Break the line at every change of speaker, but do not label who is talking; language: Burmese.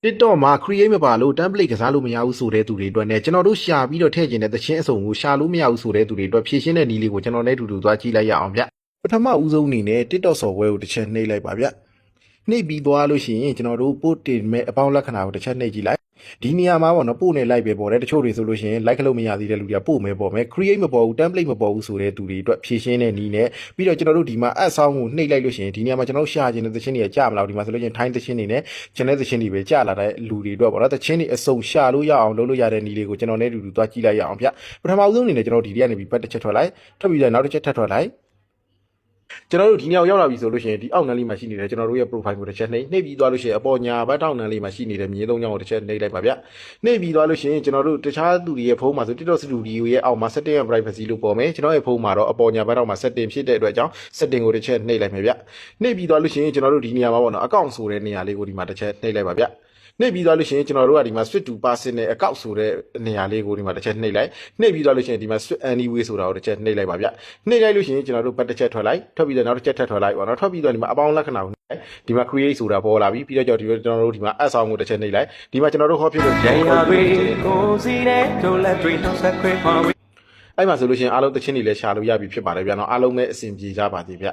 TikTok မှာ create မပါလို့ template ကစားလို့မရဘူးဆိုတဲ့သူတွေအတွက်နဲ့ကျွန်တော်တို့ရှာပြီးတော့ထည့်ကျင်တဲ့သချင်းအစုံကိုရှာလို့မရဘူးဆိုတဲ့သူတွေအတွက်ဖြည့်ရှင်းတဲ့နည်းလေးကိုကျွန်တော်နဲ့အတူတူသွားကြည့်လိုက်ရအောင်ဗျပထမဦးဆုံးအနေနဲ့ TikTok software ကိုတစ်ချက်နှိပ်လိုက်ပါဗျနှိပ်ပြီးသွားလို့ရှိရင်ကျွန်တော်တို့ပို့တင်မဲ့အပေါင်းလက္ခဏာကိုတစ်ချက်နှိပ်ကြည့်လိုက်ဒီနေရာမှာပေါ့နော်ပို့နေလိုက်ပဲပေါ့တယ်တချို့တွေဆိုလို့ရှိရင် like လုပ်မရသေးတဲ့လူတွေကပို့မယ်ပေါ့မယ် create မပေါ်ဘူး template မပေါ်ဘူးဆိုတဲ့သူတွေအတွက်ဖြည့်ရှင်းတဲ့နည်းနဲ့ပြီးတော့ကျွန်တော်တို့ဒီမှာ add sound ကိုနှိပ်လိုက်လို့ရှိရင်ဒီနေရာမှာကျွန်တော်တို့ရှာခြင်းတဲ့သချင်းတွေကြာမလားဒီမှာဆိုလို့ရှိရင် time သချင်းတွေနဲ့ channel သချင်းတွေပဲကြာလာတဲ့လူတွေအတွက်ပေါ့နော်သချင်းတွေအစုံရှာလို့ရအောင်လုပ်လို့ရတဲ့နည်းလေးကိုကျွန်တော်နဲ့အတူတူသွားကြည့်လိုက်ရအောင်ဗျပထမဦးဆုံးအနေနဲ့ကျွန်တော်ဒီထဲကနေပြီးပတ်တစ်ချက်ထွက်လိုက်ထွက်ပြီးတော့နောက်တစ်ချက်ထပ်ထွက်လိုက်ကျွန်တော်တို့ဒီညောင်ရောက်လာပြီဆိုလို့ရှိရင်ဒီအောက်နန်းလေးမှာရှိနေတဲ့ကျွန်တော်တို့ရဲ့ profile ကိုတစ်ချက်နှိပ်ပြီးသွားလို့ရှိရင်အပေါ်ညာဘက်ထောက်နန်းလေးမှာရှိနေတဲ့မြေသုံးချောင်းကိုတစ်ချက်နှိပ်လိုက်ပါဗျနှိပ်ပြီးသွားလို့ရှိရင်ကျွန်တော်တို့တခြားသူတွေရဲ့ဖုန်းမှာဆို TikTok Studio ရဲ့အောက်မှာ setting and privacy လို့ပေါ်မယ်ကျွန်တော်ရဲ့ဖုန်းမှာတော့အပေါ်ညာဘက်ထောက်မှာ setting ဖြစ်တဲ့အတွက်ကြောင့် setting ကိုတစ်ချက်နှိပ်လိုက်မယ်ဗျနှိပ်ပြီးသွားလို့ရှိရင်ကျွန်တော်တို့ဒီနေရာမှာပေါ့နော် account ဆိုတဲ့နေရာလေးကိုဒီမှာတစ်ချက်နှိပ်လိုက်ပါဗျနှိပ်ပြီးသွားလို့ရှိရင်ကျွန်တော်တို့ကဒီမှာ switch to person နဲ့အကောက်ဆိုတဲ့နေရာလေးကိုဒီမှာတစ်ချက်နှိပ်လိုက်နှိပ်ပြီးသွားလို့ရှိရင်ဒီမှာ switch anyway ဆိုတာကိုတစ်ချက်နှိပ်လိုက်ပါဗျနှိပ်လိုက်လို့ရှိရင်ကျွန်တော်တို့ပတ်တစ်ချက်ထွက်လိုက်ထွက်ပြီးတော့နောက်တစ်ချက်ထပ်ထွက်လိုက်ပေါ့နော်ထွက်ပြီးတော့ဒီမှာအပေါင်းလက္ခဏာကိုနှိပ်လိုက်ဒီမှာ create ဆိုတာပေါ်လာပြီပြီးတော့ကျွန်တော်တို့ဒီမှာ add sound ကိုတစ်ချက်နှိပ်လိုက်ဒီမှာကျွန်တော်တို့ဟောဖြစ်လို့အဲ့မှာဆိုလို့ရှိရင်အားလုံးသချင်းတွေလည်းရှာလို့ရပြီဖြစ်ပါတယ်ဗျာနော်အားလုံးပဲအဆင်ပြေကြပါသေးဗျ